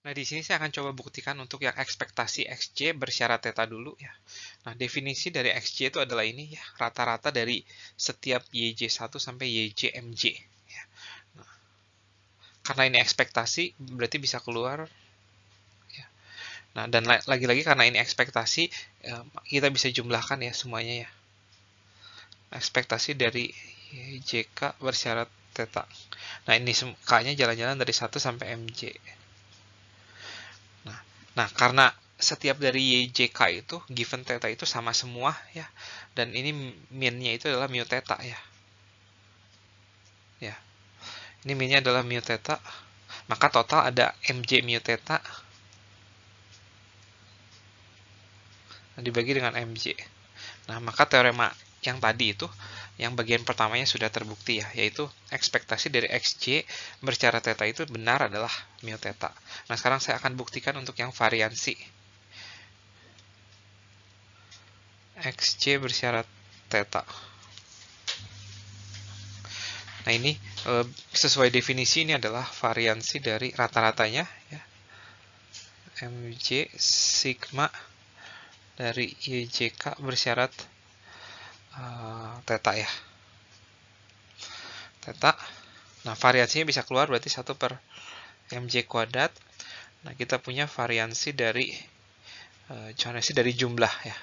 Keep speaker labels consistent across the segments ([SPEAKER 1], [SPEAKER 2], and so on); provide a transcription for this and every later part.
[SPEAKER 1] Nah, di sini saya akan coba buktikan untuk yang ekspektasi XJ bersyarat theta dulu ya. Nah, definisi dari XJ itu adalah ini ya, rata-rata dari setiap YJ1 sampai YJMJ ya. Nah, karena ini ekspektasi, berarti bisa keluar ya. Nah, dan lagi-lagi karena ini ekspektasi, kita bisa jumlahkan ya semuanya ya. Ekspektasi dari YJK bersyarat theta. Nah, ini K-nya jalan-jalan dari 1 sampai MJ. Nah, karena setiap dari YJK itu, given theta itu sama semua ya. Dan ini min-nya itu adalah mu theta ya. Ya. Ini min-nya adalah mu theta. Maka total ada MJ mu theta dibagi dengan MJ. Nah, maka teorema yang tadi itu, yang bagian pertamanya sudah terbukti ya, yaitu ekspektasi dari XJ bersyarat theta itu benar adalah mu theta. Nah, sekarang saya akan buktikan untuk yang variansi. XJ bersyarat theta. Nah, ini sesuai definisi ini adalah variansi dari rata-ratanya ya. MJ sigma dari YJK bersyarat theta ya. Theta. Nah, variansinya bisa keluar berarti 1 per MJ kuadrat. Nah, kita punya variansi dari jumlah ya.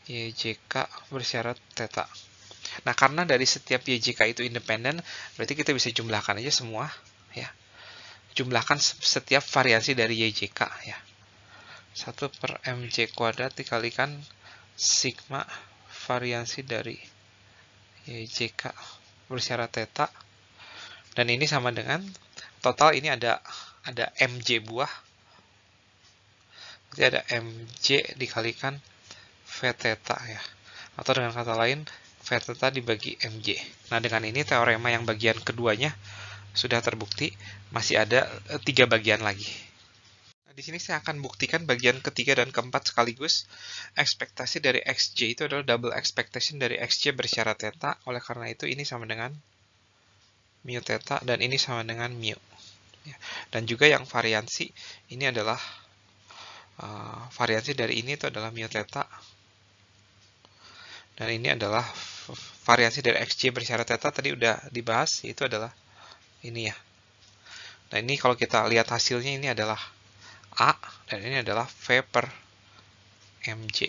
[SPEAKER 1] YJK bersyarat theta. Nah, karena dari setiap YJK itu independen, berarti kita bisa jumlahkan aja semua ya. Jumlahkan setiap variansi dari YJK ya. 1 per MJ kuadrat dikalikan sigma variansi dari YJK bersyarat theta. Dan ini sama dengan total ini ada MJ buah. Jadi ada MJ dikalikan V theta ya. Atau dengan kata lain, V theta dibagi MJ. Nah, dengan ini teorema yang bagian keduanya sudah terbukti. Masih ada 3 bagian lagi. Nah, di sini saya akan buktikan bagian ketiga dan keempat sekaligus. Ekspektasi dari XJ itu adalah double expectation dari XJ bersyarat theta. Oleh karena itu, ini sama dengan mu theta dan ini sama dengan mu. Dan juga yang variansi, ini adalah variansi dari ini itu adalah mu theta. Dan ini adalah variansi dari XJ bersyarat theta, tadi udah dibahas, itu adalah ini ya. Nah, ini kalau kita lihat hasilnya ini adalah A, dan ini adalah V per MJ.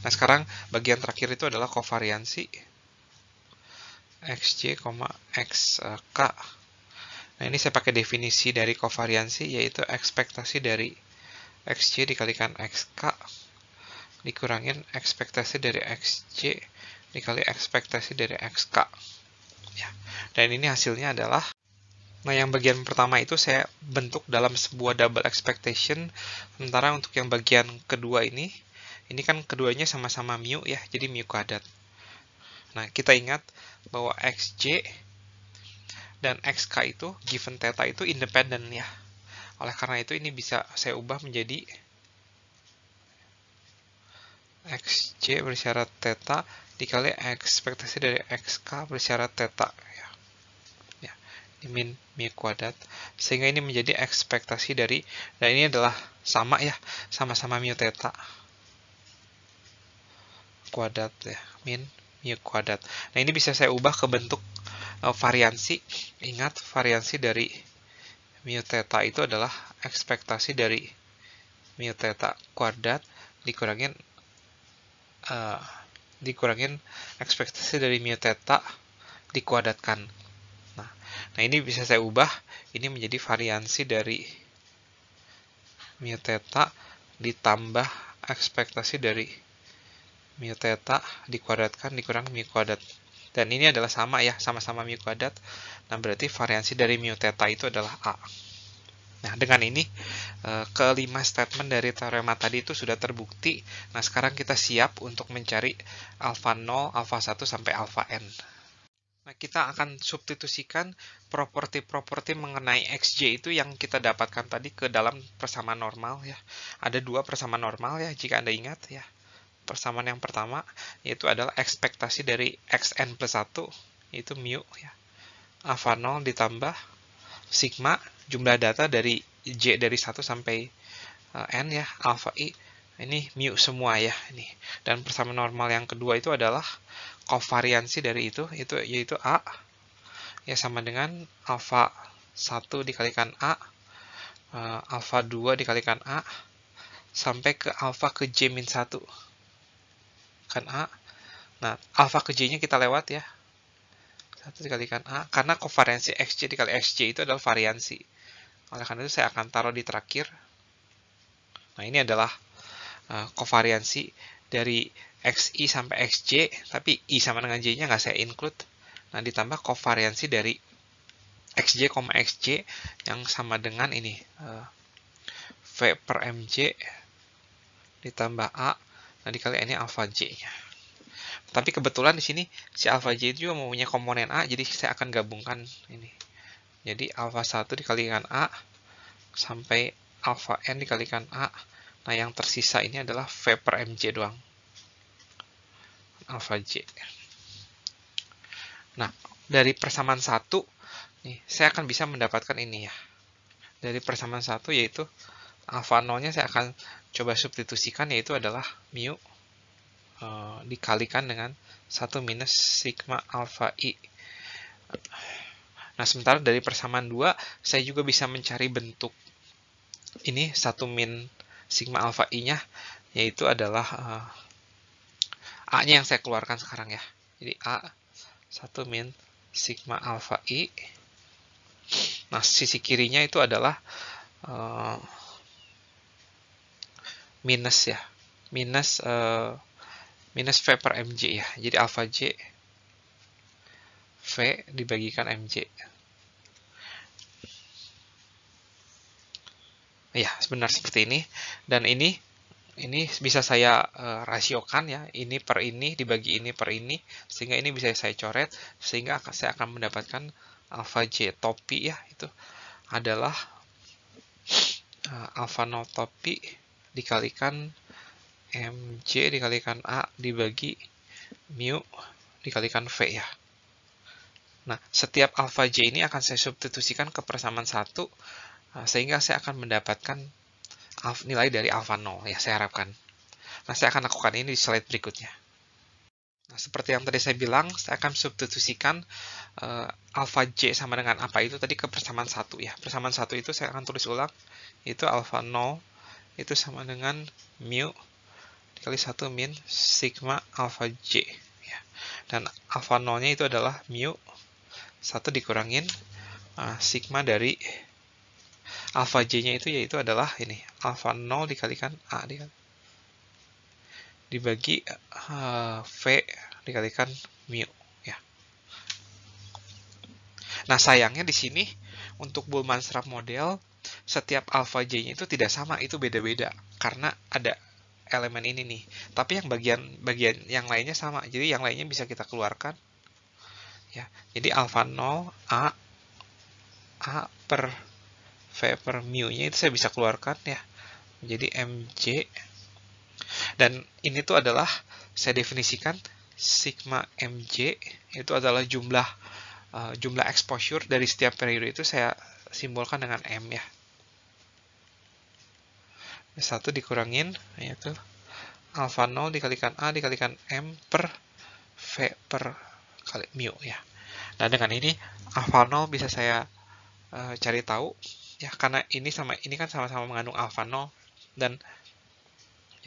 [SPEAKER 1] Nah, sekarang bagian terakhir itu adalah kovariansi XJ, XK. Nah, ini saya pakai definisi dari kovariansi, yaitu ekspektasi dari XJ dikalikan XK, dikurangin ekspektasi dari XJ, dikali ekspektasi dari XK. Ya. Dan ini hasilnya adalah, nah, yang bagian pertama itu saya bentuk dalam sebuah double expectation, sementara untuk yang bagian kedua ini kan keduanya sama-sama mu ya, jadi mu kuadrat. Nah, kita ingat bahwa XJ dan XK itu, given theta itu independen ya. Oleh karena itu ini bisa saya ubah menjadi XJ bersyarat theta dikali ekspektasi dari XK bersyarat theta ya. Ya, ini min mu kuadrat, sehingga ini menjadi ekspektasi dari, dan ini adalah sama ya, sama-sama mu theta kuadrat ya, min mu kuadrat. Nah, ini bisa saya ubah ke bentuk variansi. Ingat, variansi dari mu theta itu adalah ekspektasi dari mu theta kuadrat dikurangin ekspektasi dari mu theta dikuadratkan. Nah, ini bisa saya ubah ini menjadi variansi dari mu theta ditambah ekspektasi dari mu theta dikuadratkan dikurang mu kuadrat. Dan ini adalah sama ya, sama-sama mu kuadrat. Nah, berarti variansi dari mu theta itu adalah A. Nah, dengan ini kelima statement dari teorema tadi itu sudah terbukti. Nah, sekarang kita siap untuk mencari alfa 0, alfa 1 sampai alfa n. Nah, kita akan substitusikan properti-properti mengenai XJ itu yang kita dapatkan tadi ke dalam persamaan normal ya. Ada 2 persamaan normal ya, jika Anda ingat ya. Persamaan yang pertama yaitu adalah ekspektasi dari xn plus 1, yaitu mu ya. Alfa 0 ditambah sigma jumlah data dari J dari 1 sampai N ya, alfa I, ini mu semua ya, ini. Dan persamaan normal yang kedua itu adalah kovariansi dari itu yaitu A, ya sama dengan alfa 1 dikalikan A, alfa 2 dikalikan A, sampai ke alfa ke J min 1. Kan A. Nah, alfa ke J-nya kita lewat ya. 1 dikalikan A, karena kovariansi XJ dikali XJ itu adalah variansi. Oleh karena itu saya akan taruh di terakhir. Nah, ini adalah kovariansi dari XI sampai XJ, tapi I sama dengan J-nya nggak saya include. Nah, ditambah kovariansi dari XJ, XJ yang sama dengan ini, V per MJ ditambah A, nah dikali ini alfa J-nya. Tapi kebetulan di sini si alfa J itu juga mempunyai komponen A, jadi saya akan gabungkan ini. Jadi alfa 1 dikalikan A sampai alfa N dikalikan A. Nah, yang tersisa ini adalah V per MJ doang. Alfa J. Nah, dari persamaan 1, nih, saya akan bisa mendapatkan ini ya. Dari persamaan 1 yaitu alfa 0-nya saya akan coba substitusikan, yaitu adalah mu dikalikan dengan 1 minus sigma alfa I. Nah, sementara dari persamaan 2, saya juga bisa mencari bentuk ini 1 min sigma alfa I-nya, yaitu adalah A-nya yang saya keluarkan sekarang ya. Jadi A 1 min sigma alfa I. Nah, sisi kirinya itu adalah minus ya. Minus V per MJ ya. Jadi alfa J V dibagikan MJ. Ya, sebenarnya seperti ini. Dan ini bisa saya rasiokan ya. Ini per ini dibagi ini per ini. Sehingga ini bisa saya coret. Sehingga saya akan mendapatkan alfa J topi ya. Itu adalah alfa 0 topi dikalikan MJ dikalikan A dibagi mu dikalikan V ya. Nah, setiap alfa J ini akan saya substitusikan ke persamaan 1, sehingga saya akan mendapatkan nilai dari alfa 0 ya, saya harapkan. Nah, saya akan lakukan ini di slide berikutnya. Nah, seperti yang tadi saya bilang, saya akan substitusikan alfa J sama dengan apa itu tadi ke persamaan 1 ya. Persamaan 1 itu saya akan tulis ulang, itu alfa 0 itu sama dengan mu dikali 1 min sigma alfa J ya. Dan alfa 0-nya itu adalah mu 1 dikurangin sigma dari alfa J-nya itu yaitu adalah ini alfa 0 dikalikan A dibagi V dikalikan mu ya. Nah, sayangnya di sini untuk Bullmann-Schrapp model setiap alfa J-nya itu tidak sama, itu beda-beda karena ada elemen ini nih. Tapi yang bagian yang lainnya sama. Jadi yang lainnya bisa kita keluarkan. Ya. Jadi alfa 0 A per V per mu-nya itu saya bisa keluarkan ya. Jadi MJ. Dan ini tuh adalah saya definisikan sigma MJ itu adalah jumlah exposure dari setiap periode, itu saya simbolkan dengan M ya. 1 dikurangin yaitu alfa 0 dikalikan A dikalikan M per V per kali mu ya. Nah, dengan ini alfa 0 bisa saya cari tahu ya, karena ini kan sama-sama mengandung alfa 0, dan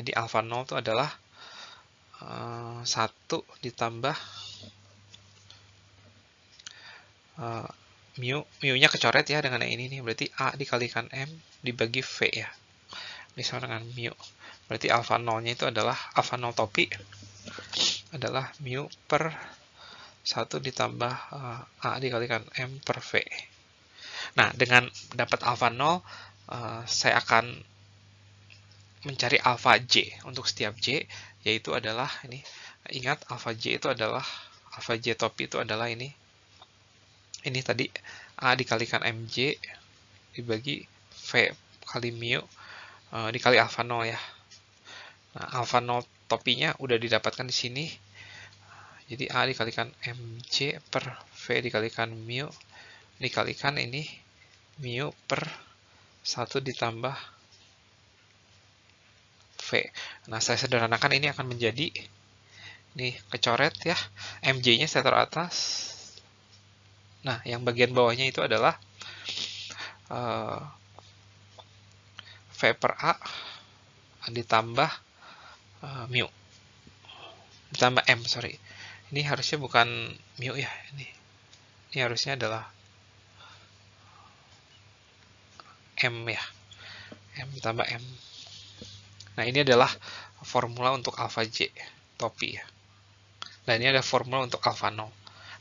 [SPEAKER 1] jadi alfa 0 itu adalah 1 ditambah mu-nya kecoret ya dengan yang ini nih, berarti A dikalikan M dibagi V ya. Ini sama dengan mu. Berarti alfa 0-nya itu adalah alfa 0 topi adalah mu per 1 ditambah A dikalikan M per V. Nah, dengan dapat alfa 0, saya akan mencari alfa J untuk setiap J, yaitu adalah ini. Ingat, alfa J itu adalah, alfa J topi itu adalah ini. Ini tadi A dikalikan MJ dibagi V kali mu dikali alfa 0 ya. Nah, alfa 0 topinya udah didapatkan di sini. Jadi A dikalikan MJ per V dikalikan mu dikalikan ini mu per 1 ditambah V. Nah, saya sederhanakan ini akan menjadi, ini kecoret ya, MJ-nya saya taruh atas. Nah, yang bagian bawahnya itu adalah V per A ditambah mu. Ditambah M, sorry. Ini harusnya bukan mu ya, ini harusnya adalah M ya. M ditambah M. Nah, ini adalah formula untuk alpha J, topi ya. Dan ini ada formula untuk alpha 0.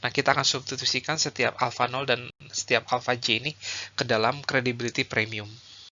[SPEAKER 1] Nah, kita akan substitusikan setiap alpha 0 dan setiap alpha J ini ke dalam credibility premium.